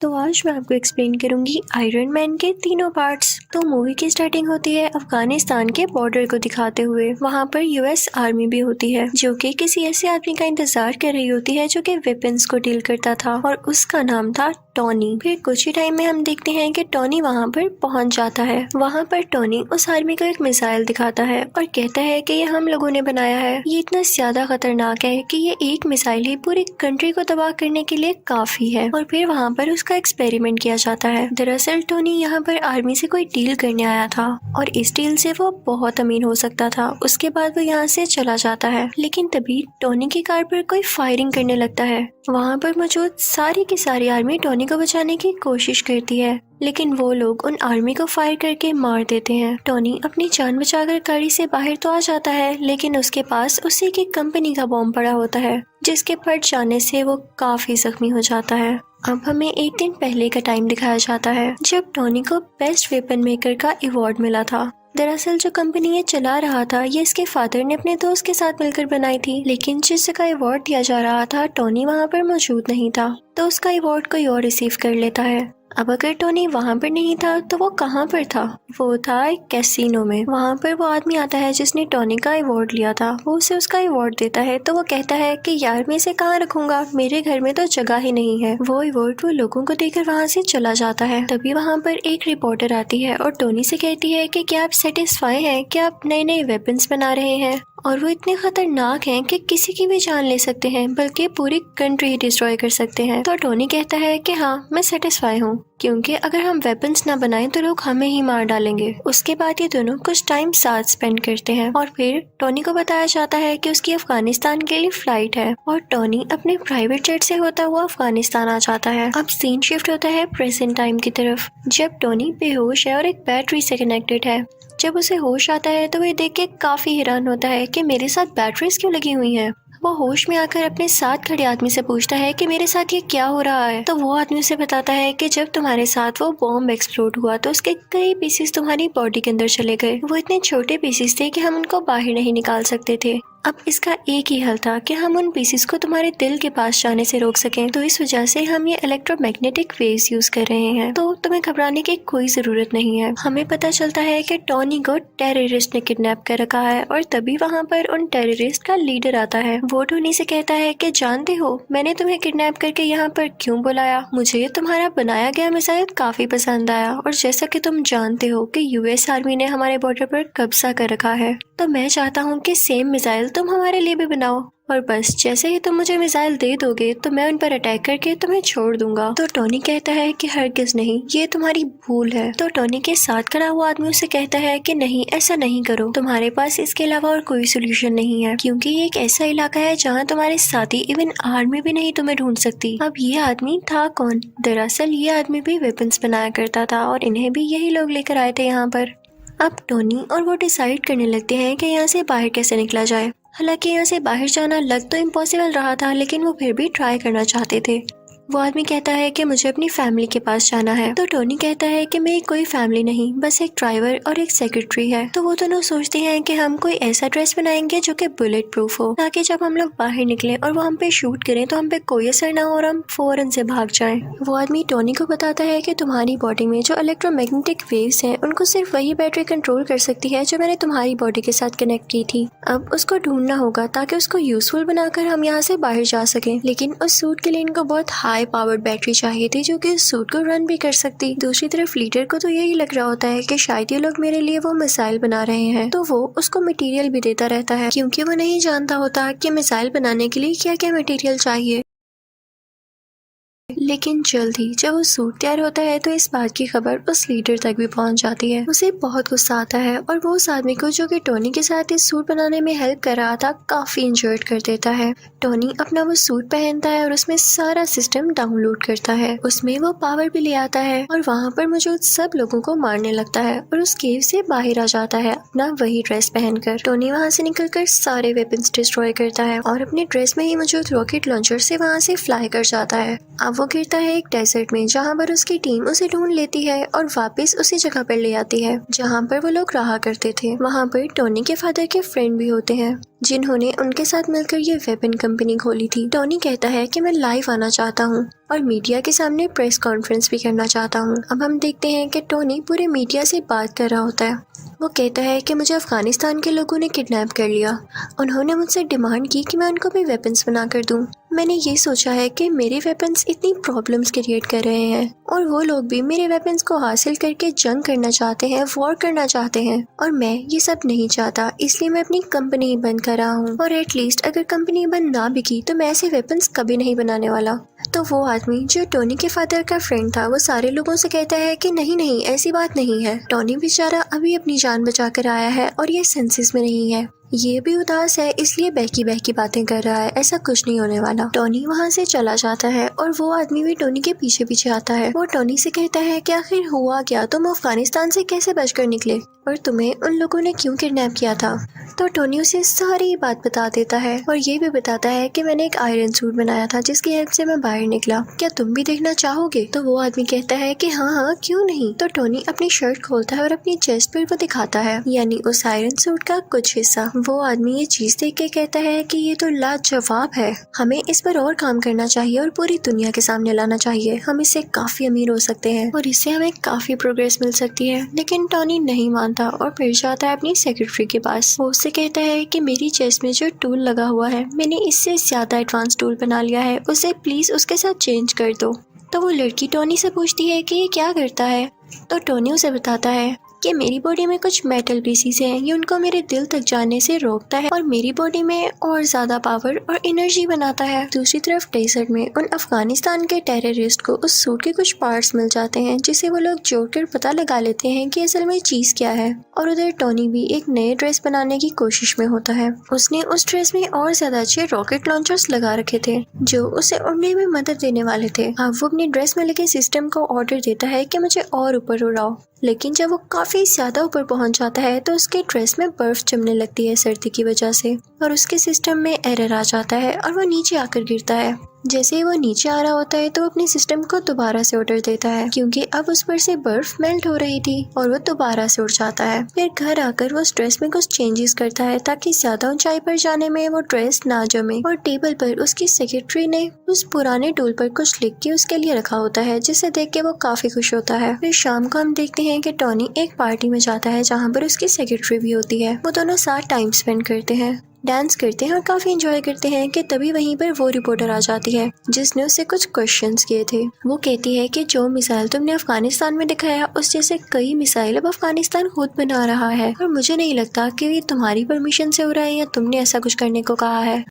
तो आज मैं आपको एक्सप्लेन करूंगी आयरन मैन के तीनों पार्ट्स। तो मूवी की स्टार्टिंग होती है अफगानिस्तान के बॉर्डर को दिखाते हुए। वहाँ पर यूएस आर्मी भी होती है जो कि किसी ऐसे आदमी का इंतजार कर रही होती है जो कि वेपन्स को डील करता था और उसका नाम था टॉनी। फिर कुछ ही टाइम में हम देखते हैं कि टॉनी वहाँ पर पहुँच जाता है। वहाँ पर टॉनी उस आर्मी को एक मिसाइल दिखाता है और कहता है कि ये हम लोगों ने बनाया है। ये इतना ज्यादा खतरनाक है कि ये एक मिसाइल ही पूरी कंट्री को तबाह करने के लिए काफी है। और फिर वहाँ पर उसका एक्सपेरिमेंट किया जाता है। दरअसल टोनी यहाँ पर आर्मी से कोई डील करने आया था और इस डील से वो बहुत अमीर हो सकता था। उसके बाद वो यहाँ से चला जाता है, लेकिन तभी टोनी की कार पर कोई फायरिंग करने लगता है। वहाँ पर मौजूद सारी की सारी आर्मी टोनी को बचाने की कोशिश करती है, लेकिन वो लोग उन आर्मी को फायर करके मार देते हैं। टोनी अपनी जान बचाकर गाड़ी से बाहर तो आ जाता है, लेकिन उसके पास उसी की कंपनी का बॉम्ब पड़ा होता है जिसके फट जाने से वो काफी जख्मी हो जाता है। अब हमें एक दिन पहले का टाइम दिखाया जाता है जब टोनी को बेस्ट वेपन मेकर का अवार्ड मिला था। दरअसल जो कंपनी ये चला रहा था ये इसके फादर ने अपने दोस्त के साथ मिलकर बनाई थी, लेकिन जिस जगह अवार्ड दिया जा रहा था टोनी वहाँ पर मौजूद नहीं था, तो उसका अवार्ड कोई और रिसीव कर लेता है। अब अगर टोनी वहाँ पर नहीं था तो वो कहाँ पर था? वो था एक कैसीनो में। वहाँ पर वो आदमी आता है जिसने टोनी का अवार्ड लिया था। वो उसे उसका अवार्ड देता है तो वो कहता है कि यार मैं इसे कहाँ रखूंगा, मेरे घर में तो जगह ही नहीं है। वो अवार्ड वो लोगों को देकर वहाँ से चला जाता है। तभी वहाँ पर एक रिपोर्टर आती है और टोनी से कहती है कि क्या आप सेटिस्फाई हैं कि आप नए नए वेपन्स बना रहे हैं और वो इतने खतरनाक हैं कि किसी की भी जान ले सकते हैं, बल्कि पूरी कंट्री ही डिस्ट्रॉय कर सकते हैं। तो टोनी कहता है कि हाँ मैं सेटिस्फाई हूँ, क्योंकि अगर हम वेपन्स ना बनाएं तो लोग हमें ही मार डालेंगे। उसके बाद ये दोनों कुछ टाइम साथ स्पेंड करते हैं और फिर टोनी को बताया जाता है कि उसकी अफगानिस्तान के लिए फ्लाइट है और टोनी अपने प्राइवेट जेट से होता हुआ अफगानिस्तान आ जाता है। अब सीन शिफ्ट होता है प्रेजेंट टाइम की तरफ, जब टोनी बेहोश है और एक बैटरी से कनेक्टेड है। जब उसे होश आता है तो वह देख के काफी हैरान होता है कि मेरे साथ बैटरीज क्यों लगी हुई हैं। वो होश में आकर अपने साथ खड़े आदमी से पूछता है कि मेरे साथ ये क्या हो रहा है। तो वो आदमी उसे बताता है कि जब तुम्हारे साथ वो बॉम्ब एक्सप्लोड हुआ तो उसके कई पीसेस तुम्हारी बॉडी के अंदर चले गए। वो इतने छोटे पीसेस थे कि हम उनको बाहर नहीं निकाल सकते थे। अब इसका एक ही हल था कि हम उन पीसेस को तुम्हारे दिल के पास जाने से रोक सकें। तो इस वजह से हम ये इलेक्ट्रोमैग्नेटिक वेव्स यूज कर रहे हैं, तो तुम्हें घबराने की कोई जरूरत नहीं है। हमें पता चलता है कि टोनी को टेररिस्ट ने किडनैप कर रखा है और तभी वहाँ पर उन टेररिस्ट का लीडर आता है। वो टोनी से कहता है कि जानते हो मैंने तुम्हें किडनैप करके यहाँ पर क्यों बुलाया? मुझे तुम्हारा बनाया गया मिसाइल काफी पसंद आया और जैसा कि तुम जानते हो कि यूएस आर्मी ने हमारे बॉर्डर पर कब्जा कर रखा है, तो मैं चाहता हूँ कि सेम मिसाइल तुम हमारे लिए भी बनाओ और बस जैसे ही तुम मुझे मिसाइल दे दोगे तो मैं उन पर अटैक करके तुम्हें छोड़ दूंगा। तो टोनी कहता है कि हरगिज नहीं, ये तुम्हारी भूल है। तो टोनी के साथ खड़ा हुआ आदमी उसे कहता है कि नहीं, ऐसा नहीं करो, तुम्हारे पास इसके अलावा और कोई सोल्यूशन नहीं है, क्योंकि ये एक ऐसा इलाका है जहाँ तुम्हारे साथी इवन आर्मी भी नहीं तुम्हें ढूंढ सकती। अब ये आदमी था कौन? दरअसल ये आदमी भी वेपन्स बनाया करता था और इन्हें भी यही लोग लेकर आए थे यहाँ पर। अब टोनी और वो डिसाइड करने लगते हैं कि यहाँ से बाहर कैसे निकला जाए। हालांकि यहाँ से बाहर जाना लग तो इम्पॉसिबल रहा था, लेकिन वो फिर भी ट्राई करना चाहते थे। वो आदमी कहता है कि मुझे अपनी फैमिली के पास जाना है। तो टोनी कहता है कि मेरी कोई फैमिली नहीं, बस एक ड्राइवर और एक सेक्रेटरी है। तो वो दोनों सोचते हैं कि हम कोई ऐसा ड्रेस बनाएंगे जो कि बुलेट प्रूफ हो, ताकि जब हम लोग बाहर निकले और वो हम पे शूट करें तो हम पे कोई असर ना हो और हम फौरन से भाग जाएं। वो आदमी टोनी को बताता है कि तुम्हारी बॉडी में जो इलेक्ट्रोमैग्नेटिक वेव्स हैं उनको सिर्फ वही बैटरी कंट्रोल कर सकती है जो मैंने तुम्हारी बॉडी के साथ कनेक्ट की थी। अब उसको ढूंढना होगा ताकि उसको यूजफुल बनाकर हम यहाँ से बाहर जा सकें, लेकिन उस सूट के लिए इनको बहुत हाई पावर्ड बैटरी चाहिए थी जो कि सूट को रन भी कर सकती। दूसरी तरफ लीडर को तो यही लग रहा होता है कि शायद ये लोग मेरे लिए वो मिसाइल बना रहे हैं, तो वो उसको मटेरियल भी देता रहता है, क्योंकि वो नहीं जानता होता कि मिसाइल बनाने के लिए क्या क्या मटेरियल चाहिए। लेकिन जल्द ही जब वो सूट तैयार होता है तो इस बात की खबर उस लीडर तक भी पहुंच जाती है। उसे बहुत गुस्सा आता है और वो उस आदमी को जो कि टोनी के साथ इस सूट बनाने में हेल्प कर रहा था काफी इंजर्ड कर देता है। टोनी अपना वो सूट पहनता है और उसमें सारा सिस्टम डाउनलोड करता है। उसमें वो पावर भी ले आता है और वहाँ पर मौजूद सब लोगों को मारने लगता है और उस केव से बाहर आ जाता है अपना वही ड्रेस पहनकर। टोनी वहाँ से निकलकर सारे वेपन्स डिस्ट्रॉय करता है और अपने ड्रेस में ही मौजूद रॉकेट लॉन्चर से वहाँ से फ्लाई कर जाता है। अब वो गिरता है एक डेजर्ट में, जहाँ पर उसकी टीम उसे ढूंढ लेती है और वापस उसी जगह पर ले आती है जहाँ पर वो लोग रहा करते थे। वहाँ पर टोनी के फादर के फ्रेंड भी होते हैं जिन्होंने उनके साथ मिलकर ये वेपन कंपनी खोली थी। टोनी कहता है कि मैं लाइव आना चाहता हूँ और मीडिया के सामने प्रेस कॉन्फ्रेंस भी करना चाहता हूँ। अब हम देखते हैं कि टोनी पूरे मीडिया से बात कर रहा होता है। वो कहता है कि मुझे अफगानिस्तान के लोगों ने किडनैप कर लिया। उन्होंने मुझसे डिमांड की कि मैं उनको भी वेपन्स बना कर दूं। मैंने ये सोचा है कि मेरे वेपन्स इतनी प्रॉब्लम्स क्रिएट कर रहे हैं और वो लोग भी मेरे वेपन्स को हासिल करके जंग करना चाहते हैं, वॉर करना चाहते हैं और मैं ये सब नहीं चाहता, इसलिए मैं अपनी कंपनी ही बंद कर रहा हूँ। और एटलीस्ट अगर कंपनी बंद ना भी की तो मैं ऐसे वेपन्स कभी नहीं बनाने वाला। तो वो आदमी जो टोनी के फादर का फ्रेंड था वो सारे लोगों से कहता है कि नहीं नहीं, ऐसी बात नहीं है। टोनी बेचारा अभी अपनी जान बचा कर आया है और ये सेंसेस में नहीं है। ये भी उदास है, इसलिए बहकी बातें कर रहा है, ऐसा कुछ नहीं होने वाला। टोनी वहाँ से चला जाता है और वो आदमी भी टोनी के पीछे पीछे आता है। वो टोनी से कहता है कि आखिर हुआ क्या, तुम अफगानिस्तान से कैसे बचकर निकले और तुम्हें उन लोगों ने क्यों किडनैप किया था। तो टोनी उसे सारी बात बता देता है और ये भी बताता है कि मैंने एक आयरन सूट बनाया था जिसकी हेल्प से मैं बाहर निकला, क्या तुम भी देखना चाहोगे। तो वो आदमी कहता है कि हाँ हाँ क्यों नहीं। तो टोनी अपनी शर्ट खोलता है और अपनी चेस्ट पर वो दिखाता है, यानी उस आयरन सूट का कुछ हिस्सा। वो आदमी ये चीज देख के कहता है कि ये तो लाजवाब है, हमें इस पर और काम करना चाहिए और पूरी दुनिया के सामने लाना चाहिए। हम इससे काफी अमीर हो सकते हैं और इससे हमें काफी प्रोग्रेस मिल सकती है। लेकिन टोनी नहीं मानता और फिर जाता है अपनी सेक्रेटरी के पास। वो उससे कहता है कि मेरी चेस्ट में जो टूल लगा हुआ है मैंने इससे ज्यादा एडवांस टूल बना लिया है, उसे प्लीज उसके साथ चेंज कर दो। तो वो लड़की टोनी से पूछती है कि ये क्या करता है। तो टोनी उसे बताता है कि मेरी बॉडी में कुछ मेटल पीसीज हैं, ये उनको मेरे दिल तक जाने से रोकता है और मेरी बॉडी में और ज्यादा पावर और एनर्जी बनाता है। दूसरी तरफ डेजर्ट में उन अफगानिस्तान के टेररिस्ट को उस सूट के कुछ पार्ट्स मिल जाते हैं जिसे वो लोग जोड़कर पता लगा लेते हैं कि असल में चीज क्या है। और उधर टोनी भी एक नए ड्रेस बनाने की कोशिश में होता है। उसने उस ड्रेस में और ज्यादा अच्छे रॉकेट लॉन्चर्स लगा रखे थे जो उसे उड़ने में मदद देने वाले थे। अब वो अपने ड्रेस में लगे सिस्टम को ऑर्डर देता है कि मुझे और ऊपर उड़ाओ, लेकिन जब वो काफी ज्यादा ऊपर पहुंच जाता है तो उसके ड्रेस में बर्फ जमने लगती है सर्दी की वजह से और उसके सिस्टम में एरर आ जाता है और वो नीचे आकर गिरता है। जैसे ही वो नीचे आ रहा होता है तो वो अपने सिस्टम को दोबारा से ऑर्डर देता है क्योंकि अब उस पर से बर्फ मेल्ट हो रही थी और वो दोबारा से उड़ जाता है। फिर घर आकर वो उस ड्रेस में कुछ चेंजेस करता है ताकि ज्यादा ऊंचाई पर जाने में वो ड्रेस ना जमे। और टेबल पर उसकी सेक्रेटरी ने उस पुराने टूल पर कुछ लिख के उसके लिए रखा होता है जिसे देख के वो काफी खुश होता है। फिर शाम को हम देखते हैं कि टोनी एक पार्टी में जाता है जहाँ पर उसकी सेक्रेटरी भी होती है। वो दोनों साथ टाइम स्पेंड करते हैं, डांस करते हैं और काफी एंजॉय करते हैं कि तभी वहीं पर वो रिपोर्टर आ जाती है जिसने उससे कुछ क्वेश्चंस किए थे। वो कहती है कि जो मिसाइल तुमने अफगानिस्तान में दिखाया उस जैसे कई मिसाइल अब अफगानिस्तान खुद बना रहा है और मुझे नहीं लगता कि ये तुम्हारी परमिशन से हो रहा है या तुमने ऐसा कुछ करने को कहा है।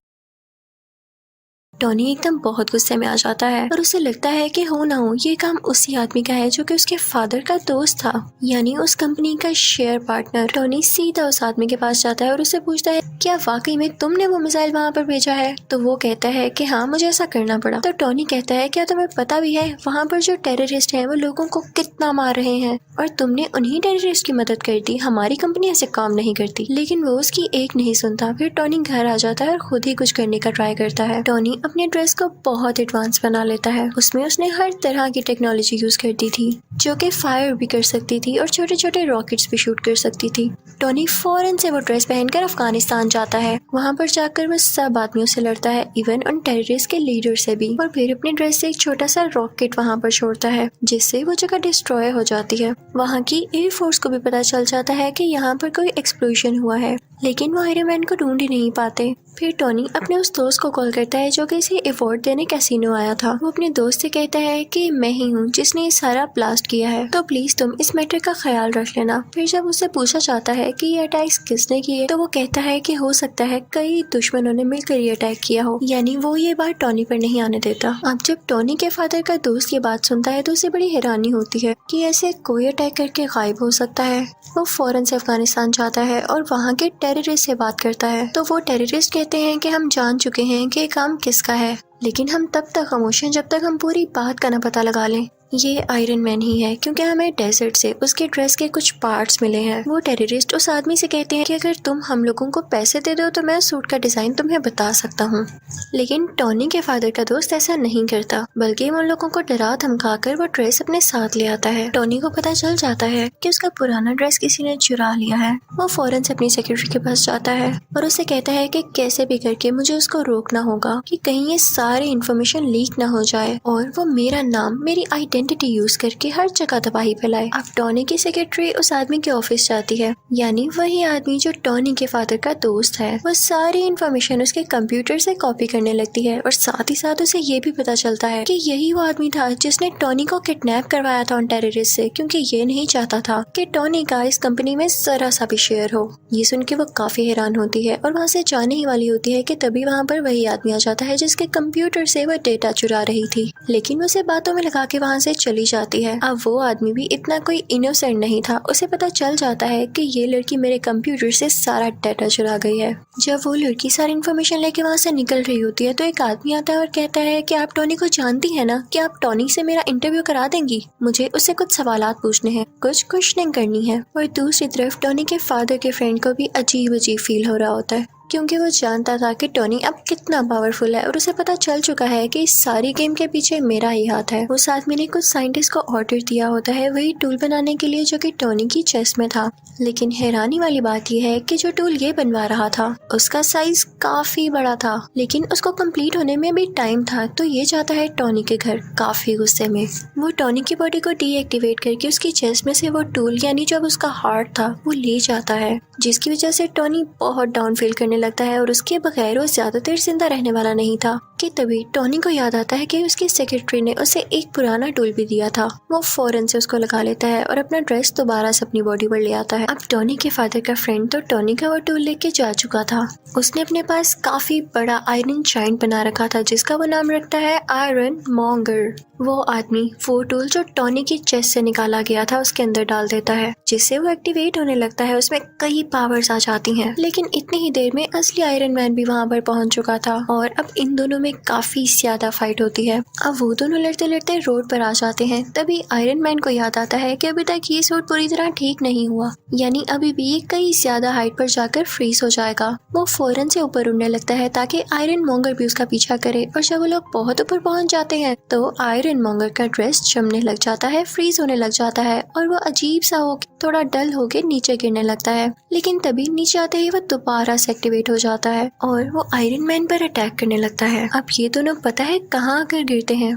टोनी एकदम बहुत गुस्से में आ जाता है और उसे लगता है कि हो ना हो ये काम उसी आदमी का है जो कि उसके फादर का दोस्त था, यानी उस कंपनी का शेयर पार्टनर। टोनी सीधा उस आदमी के पास जाता है और उससे पूछता है क्या वाकई में तुमने वो मिसाइल वहाँ पर भेजा है। तो वो कहता है कि हाँ मुझे ऐसा करना पड़ा। तो टोनी कहता है क्या तुम्हें पता भी है वहाँ पर जो टेररिस्ट हैं वो लोगों को कितना मार रहे हैं और तुमने उन्हीं टेररिस्ट की मदद कर दी, हमारी कंपनी ऐसे काम नहीं करती। लेकिन वो उसकी एक नहीं सुनता। फिर टोनी घर आ जाता है और खुद ही कुछ करने का ट्राई करता है। टोनी अपने ड्रेस को बहुत एडवांस बना लेता है। उसमें उसने हर तरह की टेक्नोलॉजी यूज कर दी थी जो कि फायर भी कर सकती थी और छोटे छोटे रॉकेट्स भी शूट कर सकती थी। टोनी फौरन से वो ड्रेस पहनकर अफगानिस्तान जाता है। वहाँ पर जाकर वो सब आदमियों से लड़ता है, इवन उन टेररिस्ट के लीडर से भी, और फिर अपने ड्रेस से एक छोटा सा रॉकेट वहाँ पर छोड़ता है जिससे वो जगह डिस्ट्रॉय हो जाती है। वहाँ की एयरफोर्स को भी पता चल जाता है कि यहाँ पर कोई एक्सप्लोजन हुआ है, लेकिन वो आयरन मैन को ढूंढ ही नहीं पाते। फिर टोनी अपने उस दोस्त को कॉल करता है जो कि इसे अवार्ड देने कैसीनो आया था। वो अपने दोस्त से कहता है कि मैं ही हूँ जिसने ये सारा ब्लास्ट किया है, तो प्लीज तुम इस मैटर का ख्याल रख लेना। फिर जब उससे पूछा जाता है कि ये अटैक्स किसने किए तो वो कहता है कि हो सकता है कई दुश्मनों ने मिलकर ये अटैक किया हो, यानी वो ये बात टोनी पर नहीं आने देता। अब जब टोनी के फादर का दोस्त ये बात सुनता है तो उसे बड़ी हैरानी होती है कि ऐसे कोई अटैक करके गायब हो सकता है। वो फौरन से अफगानिस्तान जाता है और वहाँ के टेररिस्ट से बात करता है। तो वो टेररिस्ट कहते हैं कि हम जान चुके हैं कि काम किसका है, लेकिन हम तब तक खामोश हैं जब तक हम पूरी बात का न पता लगा लें। ये आयरन मैन ही है क्योंकि हमें डेजर्ट से उसके ड्रेस के कुछ पार्ट्स मिले हैं। वो टेररिस्ट उस आदमी से कहते हैं कि अगर तुम हम लोगों को पैसे दे दो तो मैं सूट का डिजाइन तुम्हें बता सकता हूँ। लेकिन टॉनी के फादर का दोस्त ऐसा नहीं करता, बल्कि उन लोगों को डरा धमका कर वो ड्रेस अपने साथ ले आता है। टॉनी को पता चल जाता है कि उसका पुराना ड्रेस किसी ने चुरा लिया है। वो फौरन से अपनी सेक्रेटरी के पास जाता है और उससे कहता है कि कैसे भी करके मुझे उसको रोकना होगा कि कहीं ये सारी इन्फॉर्मेशन लीक ना हो जाए और वो मेरा नाम, मेरी आइडेंटिटी यूज करके हर जगह तबाही फैलाए। अब टॉनी की सेक्रेटरी उस आदमी के ऑफिस जाती है, यानी वही आदमी जो टॉनी के फादर का दोस्त है। वो सारी इन्फॉर्मेशन उसके कंप्यूटर से कॉपी करने लगती है और साथ ही साथ उसे ये भी पता चलता है कि यही वो आदमी था जिसने टॉनी को किडनैप करवाया था उन टेररिस्ट से, क्योंकि ये नहीं चाहता था कि टॉनी का इस कंपनी में जरा सा भी शेयर हो। ये सुन के वो काफी हैरान होती है और वहाँ से जाने ही वाली होती है कि तभी वहाँ पर वही आदमी आ जाता है जिसके कंप्यूटर से वह डेटा चुरा रही थी, लेकिन उसे बातों में लगा के वहाँ से चली जाती है। अब वो आदमी भी इतना कोई इनोसेंट नहीं था, उसे पता चल जाता है कि ये लड़की मेरे कंप्यूटर से सारा डेटा चुरा गई है। जब वो लड़की सारी इन्फॉर्मेशन लेके वहाँ से निकल रही होती है तो एक आदमी आता है और कहता है कि आप टॉनी को जानती है ना, कि आप टॉनी से मेरा इंटरव्यू करा देंगी, मुझे उससे कुछ सवालात पूछने हैं, कुछ क्वेश्चनिंग करनी है। और दूसरी तरफ टॉनी के फादर के फ्रेंड को भी अजीब अजीब फील हो रहा होता है, क्योंकि वो जानता था कि टॉनी अब कितना पावरफुल है और उसे पता चल चुका है कि इस सारी गेम के पीछे मेरा ही हाथ है। उस आदमी ने कुछ साइंटिस्ट को ऑर्डर दिया होता है वही टूल बनाने के लिए जो कि टॉनी की चेस्ट में था, लेकिन हैरानी वाली बात यह है कि जो टूल ये बनवा रहा था उसका साइज काफी बड़ा था, लेकिन उसको कंप्लीट होने में भी टाइम था। तो ये जाता है टॉनी के घर काफी गुस्से में। वो टॉनी की बॉडी को डीएक्टिवेट करके उसकी चेस्ट में से वो टूल, यानी जो अब उसका हार्ट था, वो ले जाता है, जिसकी वजह से टॉनी बहुत डाउन फील करने लगता है और उसके बगैर वो ज्यादा देर जिंदा रहने वाला नहीं था। कि तभी टॉनी को याद आता है कि उसकी सेक्रेटरी ने उसे एक पुराना टूल भी दिया था। वो फौरन से उसको लगा लेता है और अपना ड्रेस दोबारा से अपनी बॉडी पर ले आता है। अब टॉनी के फादर का फ्रेंड तो टॉनी का वो टूल लेके जा चुका था। उसने अपने पास काफी बड़ा आयरन जायंट बना रखा था जिसका वो नाम रखता है आयरन मॉन्गर। वो आदमी वो टूल जो टॉनी की चेस्ट से निकाला गया था उसके अंदर डाल देता है, जिससे वो एक्टिवेट होने लगता है। उसमें कई पावर्स आ जाती हैं, लेकिन इतनी ही देर में असली आयरन मैन भी वहाँ पर पहुँच चुका था और अब इन दोनों में काफी ज्यादा फाइट होती है। अब वो दोनों लड़ते लड़ते रोड पर आ जाते हैं। तभी आयरन मैन को याद आता है कि अभी तक ये सूट पूरी तरह ठीक नहीं हुआ, यानी अभी भी ये कई ज्यादा हाइट पर जाकर फ्रीज हो जाएगा। वो फौरन से ऊपर उड़ने लगता है ताकि आयरन मॉन्गर भी उसका पीछा करे, और जब वो लोग बहुत ऊपर पहुंच जाते हैं तो आयरन मॉन्गर का ड्रेस जमने लग जाता है, फ्रीज होने लग जाता है और वो अजीब सा हो थोड़ा डल होके नीचे गिरने लगता है। लेकिन तभी नीचे आते ही वो दोबारा से एक्टिवेट हो जाता है और वो आयरन मैन पर अटैक करने लगता है। अब ये दोनों पता है कहाँ आकर गिरते हैं?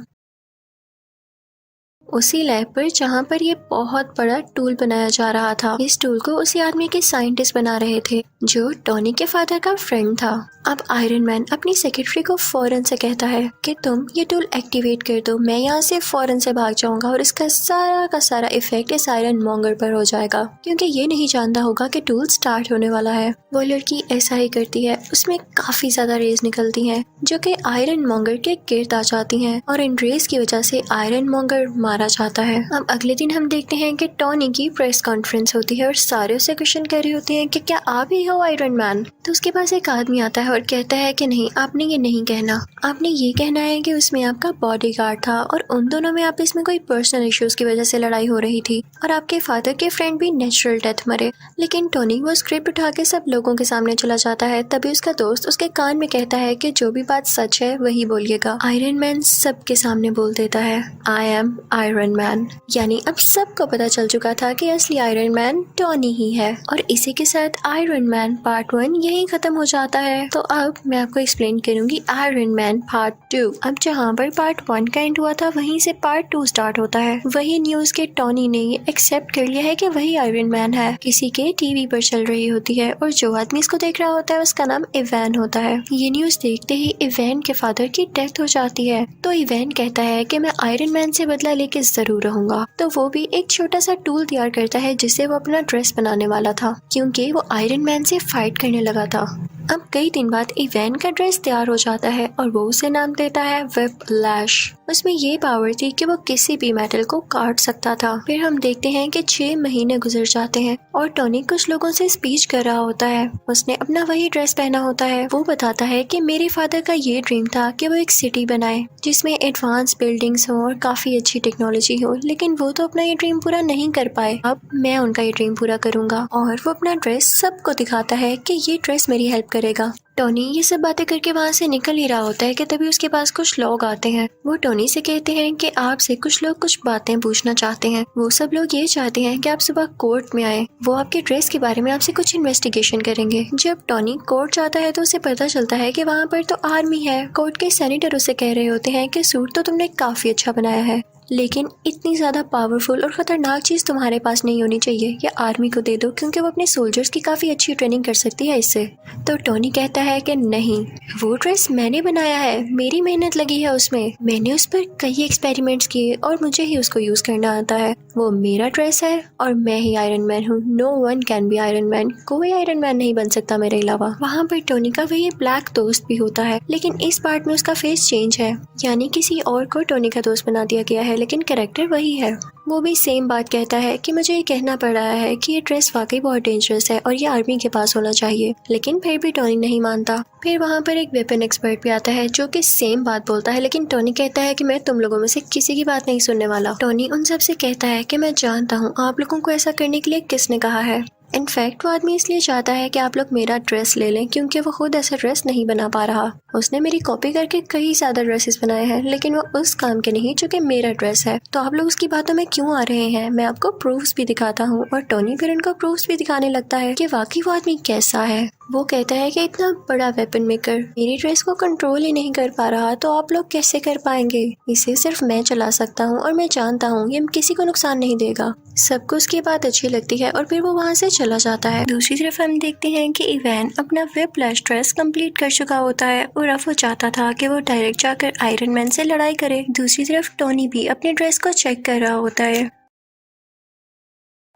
उसी लैब पर जहाँ पर ये बहुत बड़ा टूल बनाया जा रहा था। इस टूल को उसी आदमी के साइंटिस्ट बना रहे थे जो टॉनी के फादर का फ्रेंड था। अब आयरन मैन अपनी सेक्रेटरी को फौरन से कहता है कि तुम ये टूल एक्टिवेट कर दो, मैं यहाँ से फौरन से भाग जाऊंगा और इसका सारा का सारा इफेक्ट इस आयरन मॉन्गर पर हो जाएगा, क्योंकि ये नहीं जानता होगा कि टूल स्टार्ट होने वाला है। वो लड़की ऐसा ही करती है। उसमें काफी ज्यादा रेज निकलती हैं जो कि आयरन मॉन्गर के गिर्द आ जाती हैं और इन रेज की वजह से आयरन मॉन्गर मारा जाता है। अब अगले दिन हम देखते हैं कि टॉनी की प्रेस कॉन्फ्रेंस होती है और सारे उससे क्वेश्चन कर रहे होते हैं कि क्या आप ही हो आयरन मैन? तो उसके पास एक आदमी आता है और कहता है कि नहीं, आपने ये नहीं कहना, आपने ये कहना है कि उसमें आपका बॉडीगार्ड था और उन दोनों में आप इसमें कोई पर्सनल इश्यूज की वजह से लड़ाई हो रही थी और आपके फादर के फ्रेंड भी नेचुरल डेथ मरे। लेकिन टोनी वो स्क्रिप्ट उठा के सब लोगों के सामने चला जाता है। तभी उसका दोस्त उसके कान में कहता है कि जो भी बात सच है वही बोलिएगा। आयरन मैन सबके सामने बोल देता है, आई एम आयरन मैन। यानी अब सबको पता चल चुका था कि असली आयरन मैन टोनी ही है। और इसी के साथ आयरन मैन पार्ट 1 यही खत्म हो जाता है। तो अब मैं आपको एक्सप्लेन करूंगी आयरन मैन पार्ट 2। अब जहाँ पर पार्ट 1 का एंड हुआ था वहीं से पार्ट 2 स्टार्ट होता है। वही न्यूज के टोनी ने ये एक्सेप्ट कर लिया है कि वही आयरन मैन है। किसी के टीवी पर चल रही होती है और जो आदमी इसको देख रहा होता है उसका नाम इवैन होता है। ये न्यूज देखते ही इवैन के फादर की डेथ हो जाती है। तो इवैन कहता है कि मैं आयरन मैन से बदला लेके जरूर रहूंगा। तो वो भी एक छोटा सा टूल तैयार करता है जिससे वो अपना ड्रेस बनाने वाला था, क्योंकि वो आयरन मैन से फाइट करने लगा था। अब कई दिन बाद इवैन का ड्रेस तैयार हो जाता है और वो उसे नाम देता है व्हिपलैश। उसमें ये पावर थी कि वो किसी भी मेटल को काट सकता था। फिर हम देखते हैं कि 6 महीने गुजर जाते हैं और टोनी कुछ लोगों से स्पीच कर रहा होता है। उसने अपना वही ड्रेस पहना होता है। वो बताता है कि मेरे फादर का ये ड्रीम था कि वो एक सिटी बनाए जिसमें एडवांस बिल्डिंग्स हो और काफी अच्छी टेक्नोलॉजी हो, लेकिन वो तो अपना ये ड्रीम पूरा नहीं कर पाए। अब मैं उनका ये ड्रीम पूरा करूंगा। और वो अपना ड्रेस सबको दिखाता है कि ये ड्रेस मेरी हेल्प करेगा। टोनी ये सब बातें करके वहाँ से निकल ही रहा होता है कि तभी उसके पास कुछ लोग आते हैं। वो टोनी से कहते हैं कि आपसे कुछ लोग कुछ बातें पूछना चाहते हैं। वो सब लोग ये चाहते हैं कि आप सुबह कोर्ट में आए। वो आपके ड्रेस के बारे में आपसे कुछ इन्वेस्टिगेशन करेंगे। जब टोनी कोर्ट जाता है तो उसे पता चलता है कि वहाँ पर तो आर्मी है। कोर्ट के सेनेटर उसे कह रहे होते हैं कि सूट तो तुमने काफी अच्छा बनाया है, लेकिन इतनी ज्यादा पावरफुल और खतरनाक चीज तुम्हारे पास नहीं होनी चाहिए। ये आर्मी को दे दो क्योंकि वो अपने सोल्जर्स की काफी अच्छी ट्रेनिंग कर सकती है इससे। तो टोनी कहता है कि नहीं, वो ड्रेस मैंने बनाया है, मेरी मेहनत लगी है उसमें, मैंने उस पर कई एक्सपेरिमेंट्स किए और मुझे ही उसको यूज करना आता है। वो मेरा ड्रेस है और मैं ही आयरन मैन हूँ। No one can be iron man. कोई आयरन मैन नहीं बन सकता मेरे अलावा। वहाँ पर टोनी का वही ब्लैक दोस्त भी होता है, लेकिन इस पार्ट में उसका फेस चेंज है, यानी किसी और को टोनी का दोस्त बना दिया गया है, लेकिन कैरेक्टर वही है। वो भी सेम बात कहता है कि मुझे ये कहना पड़ रहा है कि ये ड्रेस वाकई बहुत डेंजरस है और ये आर्मी के पास होना चाहिए, लेकिन फिर भी टोनी नहीं मानता। फिर वहाँ पर एक वेपन एक्सपर्ट भी आता है जो कि सेम बात बोलता है, लेकिन टोनी कहता है कि मैं तुम लोगों में से किसी की बात नहीं सुनने वाला। टोनी उन सब से कहता है कि मैं जानता हूँ आप लोगों को ऐसा करने के लिए किसने कहा है। इनफैक्ट वो आदमी इसलिए चाहता है कि आप लोग मेरा ड्रेस ले लें क्योंकि वो खुद ऐसा ड्रेस नहीं बना पा रहा। उसने मेरी कॉपी करके कई ज्यादा ड्रेसेस बनाए हैं, लेकिन वो उस काम के नहीं जो कि मेरा ड्रेस है। तो आप लोग उसकी बातों में क्यों आ रहे हैं? मैं आपको प्रूफ्स भी दिखाता हूँ। और टोनी फिर उनको प्रूफ्स भी दिखाने लगता है कि वाकई वो आदमी कैसा है। वो कहता है कि इतना बड़ा वेपन मेकर मेरी ड्रेस को कंट्रोल ही नहीं कर पा रहा, तो आप लोग कैसे कर पाएंगे? इसे सिर्फ मैं चला सकता हूँ और मैं जानता हूँ ये किसी को नुकसान नहीं देगा। सबको उसकी बात अच्छी लगती है और फिर वो वहाँ से चला जाता है। दूसरी तरफ हम देखते हैं कि इवैन अपना व्हिप्लैश ड्रेस कंप्लीट कर चुका होता है और अब वो चाहता था कि वो डायरेक्ट जाकर आयरन मैन से लड़ाई करे। दूसरी तरफ टोनी भी अपने ड्रेस को चेक कर रहा होता है।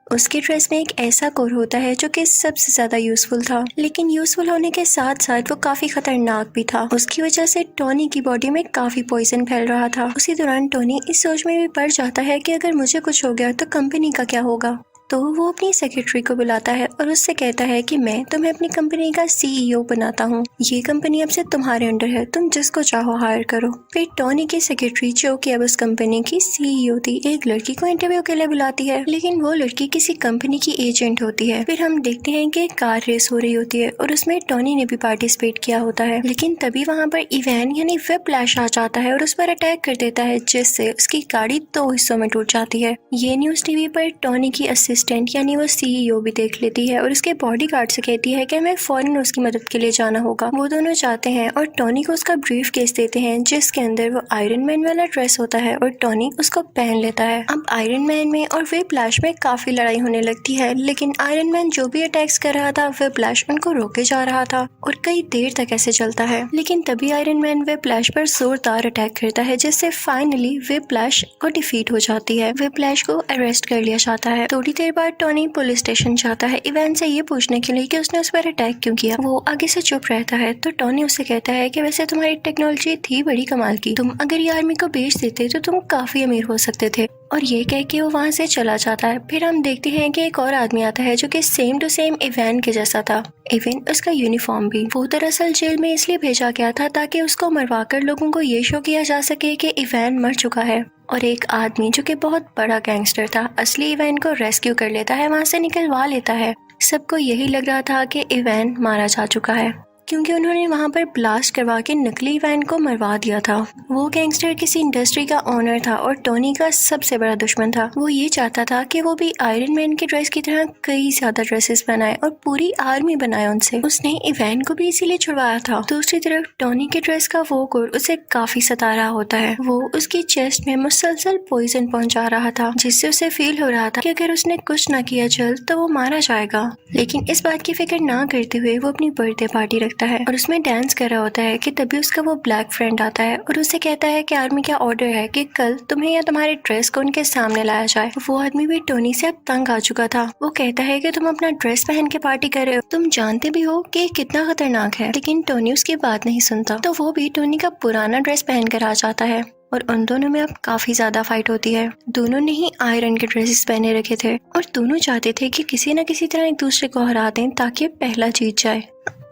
उसके ड्रेस में एक ऐसा कोर होता है जो कि सबसे ज्यादा यूजफुल था, लेकिन यूजफुल होने के साथ साथ वो काफी खतरनाक भी था। उसकी वजह से टोनी की बॉडी में काफी पॉइजन फैल रहा था। उसी दौरान टोनी इस सोच में भी पड़ जाता है कि अगर मुझे कुछ हो गया तो कंपनी का क्या होगा। तो वो अपनी सेक्रेटरी को बुलाता है और उससे कहता है कि मैं तुम्हें अपनी कंपनी का सीईओ बनाता हूँ। ये कंपनी अब से तुम्हारे अंडर है, तुम जिसको चाहो हायर करो। फिर टोनी की सेक्रेटरी जो कि अब उस कंपनी की सीईओ थी, एक लड़की को इंटरव्यू के लिए बुलाती है, लेकिन वो लड़की किसी कंपनी की एजेंट होती है। फिर हम देखते हैं कि कार रेस हो रही होती है और उसमें टोनी ने भी पार्टिसिपेट किया होता है, लेकिन तभी वहाँ पर इवैन यानी व्हिप्लैश आ जाता है और उस पर अटैक कर देता है, जिससे उसकी गाड़ी 2 हिस्सों में टूट जाती है। ये न्यूज टीवी पर टोनी की यानी वो सीईओ भी देख लेती है और उसके बॉडीगार्ड से कहती है कि हमें फौरन उसकी मदद के लिए जाना होगा। वो दोनों जाते हैं और टोनी को उसका ब्रीफ केस देते हैं जिसके अंदर वो आयरन मैन वाला ड्रेस होता है और टोनी उसको पहन लेता है। अब आयरन मैन में और व्हिप्लैश में काफी लड़ाई होने लगती है, लेकिन आयरन मैन जो भी अटैक्स कर रहा था व्हिप्लैश उनको रोके जा रहा था और कई देर तक ऐसे चलता है। लेकिन तभी आयरन मैन व्हिप्लैश पर जोरदार अटैक करता है, जिससे फाइनली व्हिप्लैश को डिफीट हो जाती है। व्हिप्लैश को अरेस्ट कर लिया जाता है। थोड़ी देर बाद टोनी पुलिस स्टेशन जाता है इवैन से ये पूछने के लिए कि उसने उस पर अटैक क्यों किया। वो आगे से चुप रहता है तो टोनी उससे कहता है कि वैसे तुम्हारी टेक्नोलॉजी थी बड़ी कमाल की, तुम अगर ये आर्मी को बेच देते तो तुम काफी अमीर हो सकते थे। और ये कह के वो वहाँ से चला जाता है। फिर हम देखते हैं कि एक और आदमी आता है जो कि सेम टू सेम इवैन के जैसा था, इवन उसका यूनिफॉर्म भी। वो दरअसल जेल में इसलिए भेजा गया था ताकि उसको मरवाकर लोगों को ये शो किया जा सके कि इवैन मर चुका है। और एक आदमी जो कि बहुत बड़ा गैंगस्टर था असली इवैन को रेस्क्यू कर लेता है, वहाँ से निकलवा लेता है। सबको यही लग रहा था कि इवैन मारा जा चुका है क्योंकि उन्होंने वहाँ पर ब्लास्ट करवा के नकली इवैन को मरवा दिया था। वो गैंगस्टर किसी इंडस्ट्री का ओनर था और टोनी का सबसे बड़ा दुश्मन था। वो ये चाहता था कि वो भी आयरन मैन के ड्रेस की तरह कई ज्यादा ड्रेसेस बनाए और पूरी आर्मी बनाए उनसे। उसने इवैन को भी इसीलिए छुड़वाया था। दूसरी तरफ टोनी के ड्रेस का वो कोर उसे काफी सता रहा होता है। वो उसकी चेस्ट में मुसलसल पॉइजन पहुंचा रहा था, जिससे उसे फील हो रहा था कि अगर उसने कुछ न किया जल्द तो वो मारा जाएगा। लेकिन इस बात की फिक्र ना करते हुए वो अपनी बर्थडे पार्टी रखता है और उसमें डांस कर रहा होता है कि तभी उसका वो ब्लैक फ्रेंड आता है और उसे कहता है कि आर्मी का ऑर्डर है कि कल तुम्हें या तुम्हारे ड्रेस को उनके सामने लाया जाए। वो आदमी भी टोनी से अब तंग आ चुका था। वो कहता है कि तुम अपना ड्रेस पहन के पार्टी कर रहे हो, तुम जानते भी हो कि कितना खतरनाक है, लेकिन टोनी उसकी बात नहीं सुनता। तो वो भी टोनी का पुराना ड्रेस पहन कर आ जाता है। और उन दोनों में अब काफी ज्यादा फाइट होती है। दोनों ने ही आयरन के ड्रेसेस पहने रखे थे और दोनों चाहते थे कि किसी न किसी तरह एक दूसरे को हरा दें ताकि पहला जीत जाए।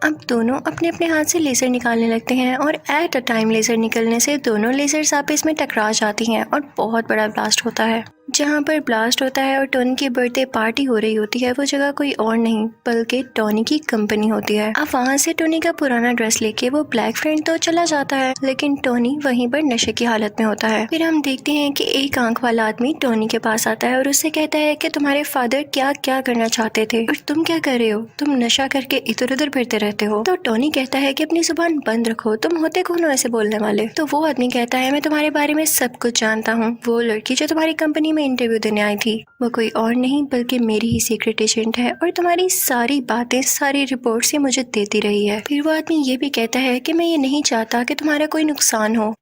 अब दोनों अपने अपने हाथ से लेजर निकालने लगते हैं और एट अ टाइम लेजर निकलने से दोनों लेजर्स आपस में टकरा जाती हैं और बहुत बड़ा ब्लास्ट होता है। जहाँ पर ब्लास्ट होता है और टोनी की बर्थडे पार्टी हो रही होती है वो जगह कोई और नहीं बल्कि टोनी की कंपनी होती है। अब वहाँ से टोनी का पुराना ड्रेस लेके वो ब्लैक फ्रेंड तो चला जाता है, लेकिन टोनी वहीं पर नशे की हालत में होता है। फिर हम देखते हैं कि एक आंख वाला आदमी टोनी के पास आता है और उससे कहता है कि तुम्हारे फादर क्या क्या करना चाहते थे और तुम क्या कर रहे हो, तुम नशा करके इधर उधर फिरते रहते हो। तो टोनी कहता है कि अपनी जुबान बंद रखो, तुम होते कौन हो ऐसे बोलने वाले। तो वो आदमी कहता है मैं तुम्हारे बारे में सब कुछ जानता हूँ, वो लड़की जो तुम्हारी कंपनी में इंटरव्यू देने आई थी वो कोई और नहीं बल्कि मेरी ही सीक्रेट एजेंट है और तुम्हारी सारी बातें सारी रिपोर्ट्स ये मुझे देती रही है। फिर वो आदमी ये भी कहता है कि मैं ये नहीं चाहता कि तुम्हारा कोई नुकसान हो,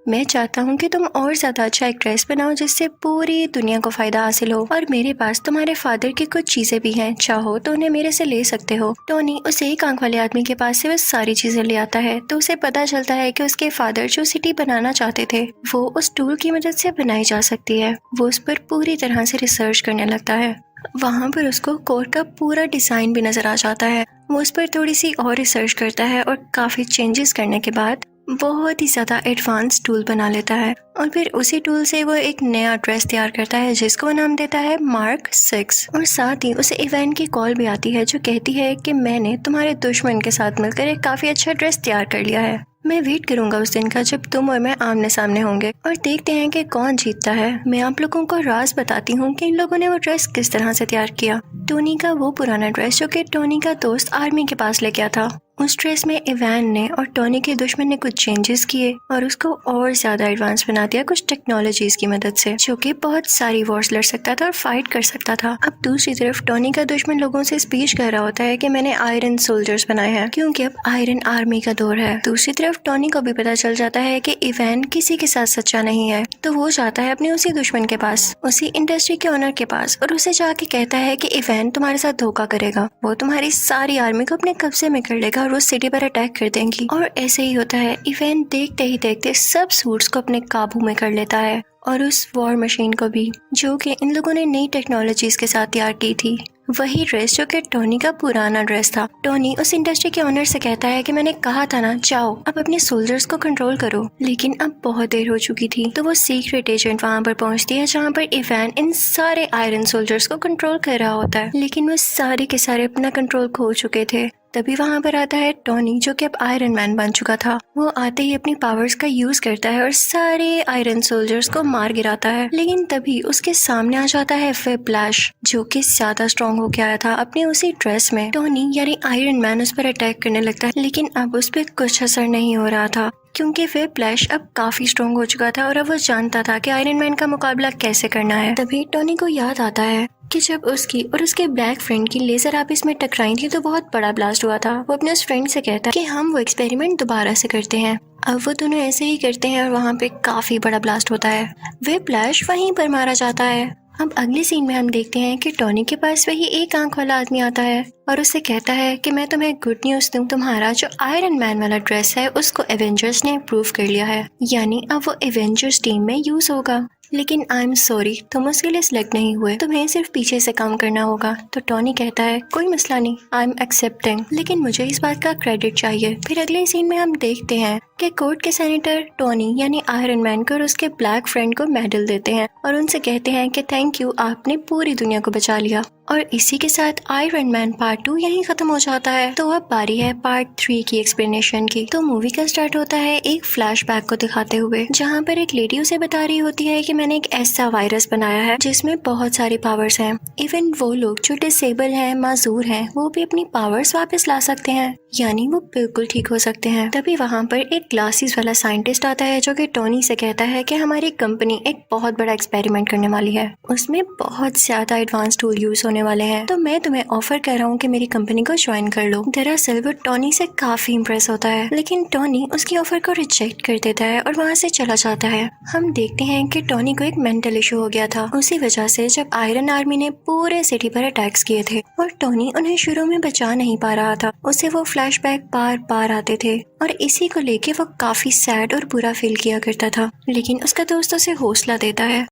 मैं चाहता हूँ कि तुम और ज्यादा अच्छा एक ड्रेस बनाओ जिससे पूरी दुनिया को फायदा हासिल हो और मेरे पास तुम्हारे फादर की कुछ चीजें भी हैं, चाहो तो उन्हें मेरे से ले सकते हो। टोनी उस एक आंख वाले आदमी के पास से वो सारी चीजें ले आता है तो उसे पता चलता है कि उसके फादर जो सिटी बनाना चाहते थे वो उस टूल की मदद से बनाई जा सकती है। वो उस पर पूरी तरह से रिसर्च करने लगता है। वहाँ पर उसको कोड का पूरा डिजाइन भी नजर आ जाता है। वो उस पर थोड़ी सी और रिसर्च करता है और काफी चेंजेस करने के बाद बहुत ही ज्यादा एडवांस टूल बना लेता है और फिर उसी टूल से वो एक नया ड्रेस तैयार करता है जिसको वो नाम देता है मार्क 6। और साथ ही उसे इवेन की कॉल भी आती है जो कहती है कि मैंने तुम्हारे दुश्मन के साथ मिलकर एक काफी अच्छा ड्रेस तैयार कर लिया है, मैं वेट करूंगा उस दिन का जब तुम और मैं आमने सामने होंगे और देखते हैं कि कौन जीतता है। मैं आप लोगों को राज बताती हूँ कि इन लोगों ने वो ड्रेस किस तरह से तैयार किया। टोनी का वो पुराना ड्रेस जो कि टोनी का दोस्त आर्मी के पास लेके आया था, उस ड्रेस में इवान ने और टोनी के दुश्मन ने कुछ चेंजेस किए और उसको और ज्यादा एडवांस बना दिया कुछ टेक्नोलॉजीज की मदद से, जो कि बहुत सारी वॉर्स लड़ सकता था और फाइट कर सकता था। अब दूसरी तरफ टोनी का दुश्मन लोगों से स्पीच कर रहा होता है कि मैंने आयरन सोल्जर्स बनाए हैं क्योंकि अब आयरन आर्मी का दौर है। दूसरी तरफ टोनी को भी पता चल जाता है कि इवान किसी के साथ सच्चा नहीं है, तो वो जाता है अपने उसी दुश्मन के पास, उसी इंडस्ट्री के ओनर के पास और उसे जाके कहता है कि इवान तुम्हारे साथ धोखा करेगा, वो तुम्हारी सारी आर्मी को अपने कब्जे में कर लेगा और वो सिटी पर अटैक कर देंगी। और ऐसे ही होता है, इवेंट देखते ही देखते सब सूट्स को अपने काबू में कर लेता है और उस वॉर मशीन को भी, जो कि इन लोगों ने नई टेक्नोलॉजीज के साथ तैयार की थी। वही ड्रेस जो कि टोनी का पुराना ड्रेस था। टोनी उस इंडस्ट्री के ओनर से कहता है कि मैंने कहा था ना, जाओ अब अपने सोल्जर्स को कंट्रोल करो, लेकिन अब बहुत देर हो चुकी थी। तो वो सीक्रेट एजेंट वहाँ पर पहुँचती है जहाँ पर इवान इन सारे आयरन सोल्जर्स को कंट्रोल कर रहा होता है, लेकिन वो सारे के सारे अपना कंट्रोल खो चुके थे। तभी वहाँ पर आता है टोनी जो कि अब आयरन मैन बन चुका था। वो आते ही अपनी पावर्स का यूज करता है और सारे आयरन सोल्जर्स को मार गिराता है, लेकिन तभी उसके सामने आ जाता है व्हिप्लैश जो कि ज्यादा स्ट्रॉन्ग हो गया था अपने उसी ड्रेस में। टोनी यानी आयरन मैन उस पर अटैक करने लगता है, लेकिन अब उस पर कुछ असर नहीं हो रहा था क्योंकि व्हिप्लैश अब काफी स्ट्रॉन्ग हो चुका था और अब वो जानता था कि आयरन मैन का मुकाबला कैसे करना है। तभी टोनी को याद आता है कि जब उसकी और उसके ब्लैक फ्रेंड की लेजर आपस में टकराई थी तो बहुत बड़ा ब्लास्ट हुआ था। वो अपने उस फ्रेंड से कहता है कि हम वो एक्सपेरिमेंट दोबारा से करते हैं। अब वो दोनों ऐसे ही करते हैं और वहाँ पे काफी बड़ा ब्लास्ट होता है। व्हिप्लैश वहीं पर मारा जाता है। अब अगले सीन में हम देखते हैं कि टोनी के पास वही एक आंख वाला आदमी आता है और उससे कहता है कि मैं तुम्हें गुड न्यूज दूं, तुम्हारा जो आयरन मैन वाला ड्रेस है उसको एवेंजर्स ने अप्रूव कर लिया है, यानी अब वो एवेंजर्स टीम में यूज होगा। लेकिन आई एम सॉरी, तुम उसके लिए सिलेक्ट नहीं हुए, तुम्हें सिर्फ पीछे से काम करना होगा। तो टोनी कहता है कोई मसला नहीं, आई एम एक्सेप्टिंग, लेकिन मुझे इस बात का क्रेडिट चाहिए। फिर अगले सीन में हम देखते हैं कि कोर्ट के सेनेटर टोनी यानी आयरन मैन को और उसके ब्लैक फ्रेंड को मेडल देते हैं और उनसे कहते हैं कि थैंक यू, आपने पूरी दुनिया को बचा लिया। और इसी के साथ आयरन मैन पार्ट 2 यहीं खत्म हो जाता है। तो अब बारी है पार्ट 3 की एक्सप्लेनेशन की। तो मूवी का स्टार्ट होता है एक फ्लैशबैक को दिखाते हुए, जहाँ पर एक लेडी उसे बता रही होती है कि मैंने एक ऐसा वायरस बनाया है जिसमें बहुत सारी पावर्स हैं। इवन वो लोग जो डिसेबल हैं, माजूर हैं, वो भी अपनी पावर्स वापस ला सकते हैं, यानी वो बिल्कुल ठीक हो सकते हैं। तभी वहाँ पर एक ग्लासेस वाला साइंटिस्ट आता है जो कि टोनी से कहता है कि हमारी कंपनी एक बहुत बड़ा एक्सपेरिमेंट करने वाली है, उसमें बहुत ज्यादा एडवांस टूल यूज होने वाले हैं, तो मैं तुम्हें ऑफर कर रहा हूँ कि मेरी कंपनी को ज्वाइन कर लो। दरअसल वो टोनी से काफी इम्प्रेस होता है, लेकिन टोनी उसकी ऑफर को रिजेक्ट कर देता है और वहाँ से चला जाता है। हम देखते हैं कि टोनी को एक मेंटल इशू हो गया था, उसी वजह से जब आयरन आर्मी ने पूरे सिटी पर अटैक्स किए थे और टोनी उन्हें शुरू में बचा नहीं पा रहा था, उसे वो फ्लैशबैक बार बार आते थे और इसी को लेके वो काफी सैड और बुरा फील किया करता था। लेकिन उसका दोस्त उसे हौसला देता है।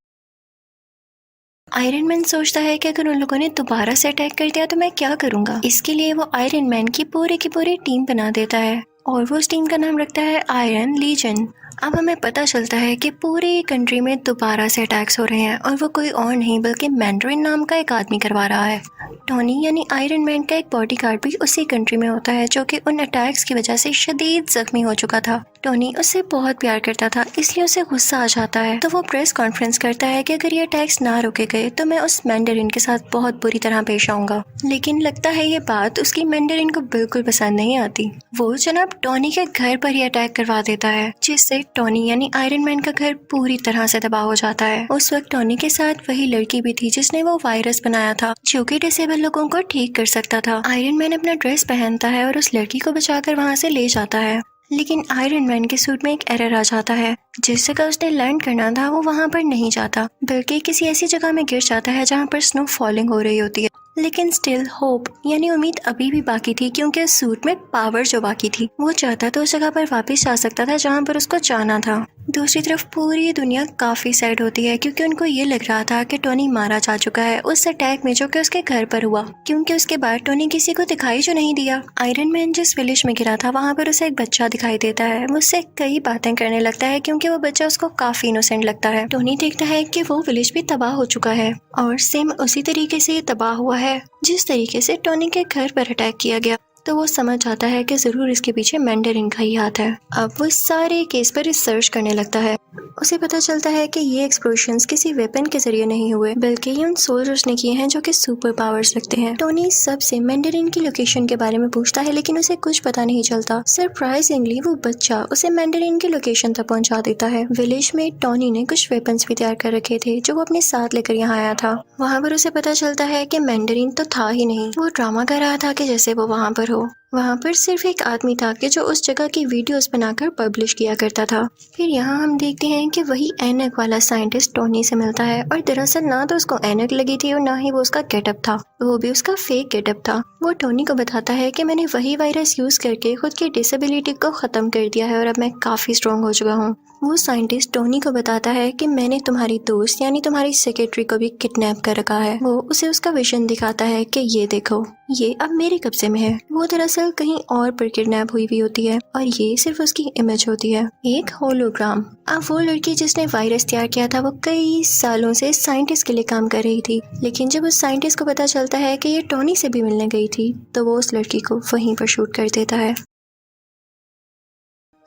आयरन मैन सोचता है कि अगर उन लोगों ने दोबारा से अटैक कर दिया तो मैं क्या करूंगा। इसके लिए वो आयरन मैन की पूरी टीम बना देता है और वो उस टीम का नाम रखता है आयरन लीजन। अब हमें पता चलता है कि पूरी कंट्री में दोबारा से अटैक्स हो रहे हैं और वो कोई और नहीं बल्कि मैंड्रिन नाम का एक आदमी करवा रहा है। टोनी यानी आयरन मैन का एक बॉडीगार्ड भी उसी कंट्री में होता है जो कि उन अटैक्स की वजह से शदीद जख्मी हो चुका था। टोनी उससे बहुत प्यार करता था, इसलिए उसे गुस्सा आ जाता है। तो वो प्रेस कॉन्फ्रेंस करता है कि अगर ये अटैक्स ना रोके गए तो मैं उस मैंडरिन के साथ बहुत बुरी तरह पेश आऊंगा। लेकिन लगता है ये बात उसकी मैंडरिन को बिल्कुल पसंद नहीं आती। वो जनाब टोनी के घर पर ही अटैक करवा देता है, जिससे टोनी यानी आयरन मैन का घर पूरी तरह से तबाह हो जाता है। उस वक्त टोनी के साथ वही लड़की भी थी जिसने वो वायरस बनाया था जो कि डिसेबल लोगों को ठीक कर सकता था। आयरन मैन अपना ड्रेस पहनता है और उस लड़की को बचाकर वहाँ से ले जाता है। लेकिन आयरन मैन के सूट में एक एरर आ जाता है। जिस जगह उसने लैंड करना था वो वहाँ पर नहीं जाता, बल्कि किसी ऐसी जगह में गिर जाता है जहाँ पर स्नो फॉलिंग हो रही होती है। लेकिन स्टिल होप यानी उम्मीद अभी भी बाकी थी, क्योंकि उस सूट में पावर जो बाकी थी। वो चाहता तो उस जगह पर वापस जा सकता था जहाँ पर उसको जाना था। दूसरी तरफ पूरी दुनिया काफी सैड होती है, क्योंकि उनको ये लग रहा था कि टोनी मारा जा चुका है उस अटैक में जो कि उसके घर पर हुआ, क्योंकि उसके बाद टोनी किसी को दिखाई जो नहीं दिया। आयरन मैन जिस विलेज में गिरा था वहाँ पर उसे एक बच्चा दिखाई देता है। वो उससे कई बातें करने लगता है, क्योंकि वो बच्चा उसको काफी इनोसेंट लगता है। टोनी देखता है कि वो विलेज भी तबाह हो चुका है और सेम उसी तरीके से ये तबाह हुआ है जिस तरीके से टोनी के घर पर अटैक किया गया। तो वो समझ जाता है कि जरूर इसके पीछे मैंडरिन का ही हाथ है। अब वो इस सारे केस पर रिसर्च करने लगता है। उसे पता चलता है कि ये एक्सप्लोजन्स किसी वेपन के जरिए नहीं हुए, बल्कि ये उन सोल्जर्स ने किए हैं जो कि सुपर पावर्स रखते हैं। टोनी सबसे मैंडरिन की लोकेशन के बारे में पूछता है, लेकिन उसे कुछ पता नहीं चलता। सरप्राइजिंगली वो बच्चा उसे मैंडरिन की लोकेशन तक पहुंचा देता है। विलेज में टोनी ने कुछ वेपन्स भी तैयार कर रखे थे जो वो अपने साथ लेकर यहाँ आया था। वहाँ पर उसे पता चलता है कि मैंडरिन तो था ही नहीं, वो ड्रामा कर रहा था कि जैसे वो वहाँ पर हो। वहाँ पर सिर्फ एक आदमी था कि जो उस जगह की वीडियोस बनाकर पब्लिश किया करता था। फिर यहाँ हम देखते हैं कि वही ऐनक वाला साइंटिस्ट टोनी से मिलता है और दरअसल ना तो उसको ऐनक लगी थी और ना ही वो उसका गेटअप था, वो भी उसका फेक गेटअप था। वो टोनी को बताता है कि मैंने वही वायरस यूज करके खुद की डिसेबिलिटी को खत्म कर दिया है और अब मैं काफी स्ट्रॉन्ग हो चुका हूँ। वो साइंटिस्ट टोनी को बताता है कि मैंने तुम्हारी दोस्त यानी तुम्हारी सेक्रेटरी को भी किडनैप कर रखा है। वो उसे उसका विजन दिखाता है कि ये देखो, ये अब मेरे कब्जे में है। वो दरअसल कहीं और पर किडनैप हुई भी होती है और ये सिर्फ उसकी इमेज होती है, एक होलोग्राम। अब वो लड़की जिसने वायरस तैयार किया था वो कई सालों से साइंटिस्ट के लिए काम कर रही थी, लेकिन जब उस साइंटिस्ट को पता चलता है कि ये टोनी से भी मिलने गई थी तो वो उस लड़की को वहीं पर शूट कर देता है।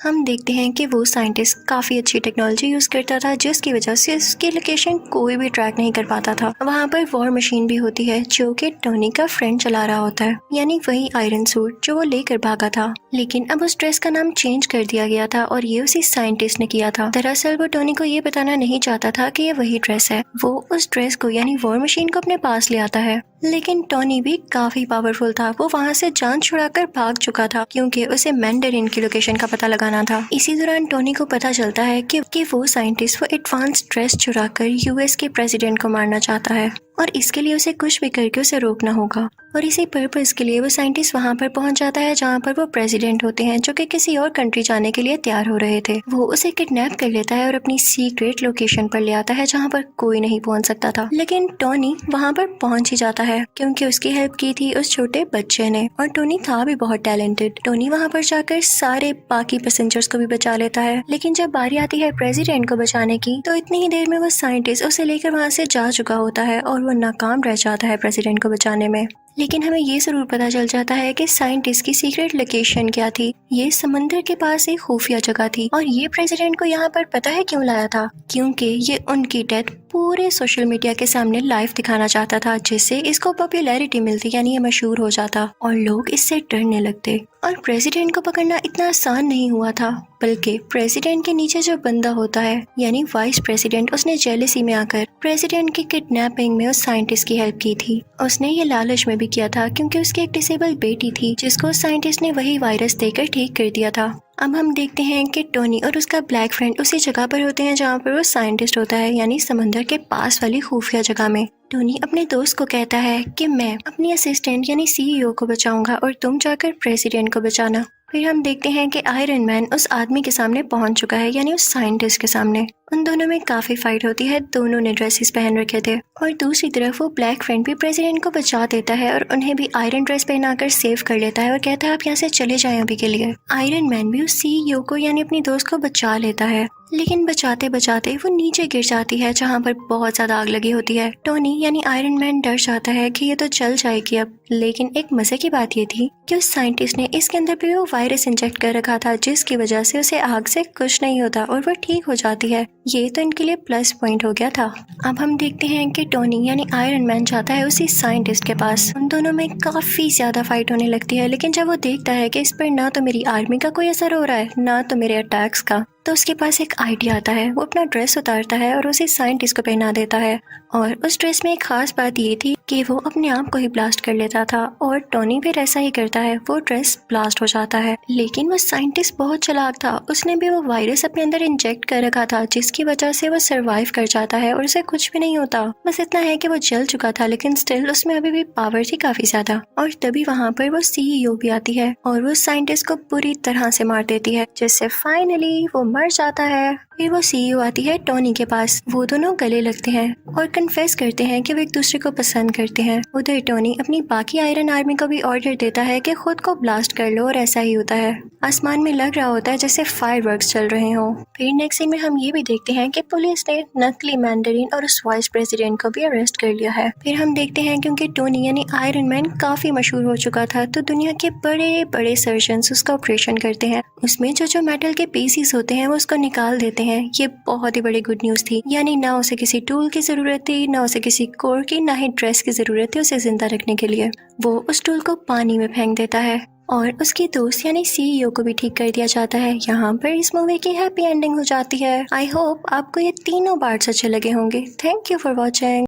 हम देखते हैं कि वो साइंटिस्ट काफ़ी अच्छी टेक्नोलॉजी यूज़ करता था, जिसकी वजह से उसकी लोकेशन कोई भी ट्रैक नहीं कर पाता था। वहाँ पर वॉर मशीन भी होती है जो कि टोनी का फ्रेंड चला रहा होता है, यानी वही आयरन सूट जो वो लेकर भागा था। लेकिन अब उस ड्रेस का नाम चेंज कर दिया गया था और ये उसी साइंटिस्ट ने किया था। दरअसल वो टोनी को ये बताना नहीं चाहता था कि ये वही ड्रेस है। वो उस ड्रेस को यानी वॉर मशीन को अपने पास ले आता है, लेकिन टोनी भी काफी पावरफुल था। वो वहाँ से जान छुड़ाकर भाग चुका था क्योंकि उसे मैंडरिन की लोकेशन का पता लगाना था। इसी दौरान टोनी को पता चलता है कि वो साइंटिस्ट वो एडवांस ड्रेस चुराकर यूएस के प्रेसिडेंट को मारना चाहता है और इसके लिए उसे कुछ भी करके उसे रोकना होगा। और इसी पर्पस के लिए वो साइंटिस्ट वहाँ पर पहुँच जाता है जहाँ पर वो प्रेसिडेंट होते हैं जो कि किसी और कंट्री जाने के लिए तैयार हो रहे थे। वो उसे किडनैप कर लेता है और अपनी सीक्रेट लोकेशन पर ले आता है जहाँ पर कोई नहीं पहुँच सकता था। लेकिन टोनी वहाँ पर पहुँच ही जाता है क्योंकि उसकी हेल्प की थी उस छोटे बच्चे ने, और टोनी था भी बहुत टैलेंटेड। टोनी वहाँ पर जाकर सारे बाकी पैसेंजर्स को भी बचा लेता है, लेकिन जब बारी आती है प्रेसिडेंट को बचाने की तो इतनी ही देर में वो साइंटिस्ट उसे लेकर वहाँ से जा चुका होता है और वो नाकाम रह जाता है प्रेसिडेंट को बचाने में। लेकिन हमें ये जरूर पता चल जाता है कि साइंटिस्ट की सीक्रेट लोकेशन क्या थी। ये समंदर के पास एक खुफिया जगह थी और ये प्रेसिडेंट को यहाँ पर पता है क्यों लाया था, क्योंकि ये उनकी डेथ पूरे सोशल मीडिया के सामने लाइव दिखाना चाहता था, जिससे इसको पॉपुलैरिटी मिलती यानी ये मशहूर हो जाता और लोग इससे डरने लगते। और प्रेसिडेंट को पकड़ना इतना आसान नहीं हुआ था, बल्कि प्रेसिडेंट के नीचे जो बंदा होता है यानी वाइस प्रेसिडेंट, उसने जेलसी में आकर प्रेसिडेंट की किडनैपिंग में उस साइंटिस्ट की हेल्प की थी। उसने ये लालच में भी किया था क्योंकि उसकी एक डिसेबल बेटी थी जिसको साइंटिस्ट ने वही वायरस देकर ठीक कर दिया था। अब हम देखते हैं कि टोनी और उसका ब्लैक फ्रेंड उसी जगह पर होते हैं जहाँ पर वो साइंटिस्ट होता है, यानी समंदर के पास वाली खुफिया जगह में। टोनी अपने दोस्त को कहता है कि मैं अपनी असिस्टेंट यानी सीईओ को बचाऊंगा और तुम जाकर प्रेसिडेंट को बचाना। फिर हम देखते हैं कि आयरन मैन उस आदमी के सामने पहुंच चुका है, यानी उस साइंटिस्ट के सामने। उन दोनों में काफी फाइट होती है, दोनों ने ड्रेसेस पहन रखे थे और दूसरी तरफ वो ब्लैक फ्रेंड भी प्रेसिडेंट को बचा देता है और उन्हें भी आयरन ड्रेस पहनाकर सेव कर लेता है और कहता है आप यहाँ से चले जाएं अभी के लिए। आयरन मैन भी उस सीईओ को यानी अपनी दोस्त को बचा लेता है, लेकिन बचाते बचाते वो नीचे गिर जाती है जहाँ पर बहुत ज्यादा आग लगी होती है। टोनी यानी आयरन मैन डर जाता है कि ये तो जल जाएगी अब, लेकिन एक मजे की बात ये थी कि उस साइंटिस्ट ने इसके अंदर भी वो वायरस इंजेक्ट कर रखा था जिसकी वजह से उसे आग से कुछ नहीं होता और वो ठीक हो जाती है। ये तो इनके लिए प्लस पॉइंट हो गया था। अब हम देखते हैं कि टोनी यानी आयरन मैन जाता है उसी साइंटिस्ट के पास। उन दोनों में काफी ज्यादा फाइट होने लगती है, लेकिन जब वो देखता है कि इस पर ना तो मेरी आर्मी का कोई असर हो रहा है ना तो मेरे अटैक्स का, तो उसके पास एक आइडिया आता है। वो अपना ड्रेस उतारता है और उसे साइंटिस्ट को पहना देता है और उस ड्रेस में एक खास बात ये थी कि वो अपने आप को ही ब्लास्ट कर लेता था और टोनी फिर ऐसा ही करता है, वो ड्रेस ब्लास्ट हो जाता है। लेकिन वो साइंटिस्ट बहुत चालाक था, उसने भी वो वायरस अपने अंदर इंजेक्ट कर रखा था जिसकी वजह से वो सरवाइव कर जाता है और उसे कुछ भी नहीं होता। बस इतना है कि वो जल चुका था, लेकिन स्टिल उसमें अभी भी पावर थी काफी ज्यादा। और तभी वहाँ पर वो सीईओ भी आती है और वो साइंटिस्ट को पूरी तरह से मार देती है, जिससे फाइनली वो मर जाता है। फिर वो सीईओ आती है टोनी के पास, वो दोनों गले लगते हैं और कन्फेस करते हैं कि वो एक दूसरे को पसंद करते हैं। उधर टोनी अपनी बाकी आयरन आर्मी को भी ऑर्डर देता है कि खुद को ब्लास्ट कर लो और ऐसा ही होता है। आसमान में लग रहा होता है जैसे फायरवर्क्स चल रहे हों। फिर नेक्स्ट सीन में हम ये भी देखते हैं कि पुलिस ने नकली मैंडरिन और उस वाइस प्रेसिडेंट को भी अरेस्ट कर लिया है। फिर हम देखते हैं क्योंकि टोनी यानी आयरन मैन काफी मशहूर हो चुका था, तो दुनिया के बड़े बड़े सर्जन्स उसका ऑपरेशन करते हैं। उसमें जो मेटल के पीसीस होते हैं वो उसको निकाल देते हैं। ये बहुत ही बड़ी गुड न्यूज थी, यानी ना उसे किसी टूल की जरूरत थी, ना उसे किसी कोर की, ना ही ड्रेस की जरूरत थी उसे जिंदा रखने के लिए। वो उस टूल को पानी में फेंक देता है और उसकी दोस्त यानी सीईओ को भी ठीक कर दिया जाता है। यहाँ पर इस मूवी की हैप्पी एंडिंग हो जाती है। आई होप आपको ये तीनों पार्ट्स अच्छे लगे होंगे। Thank you for watching.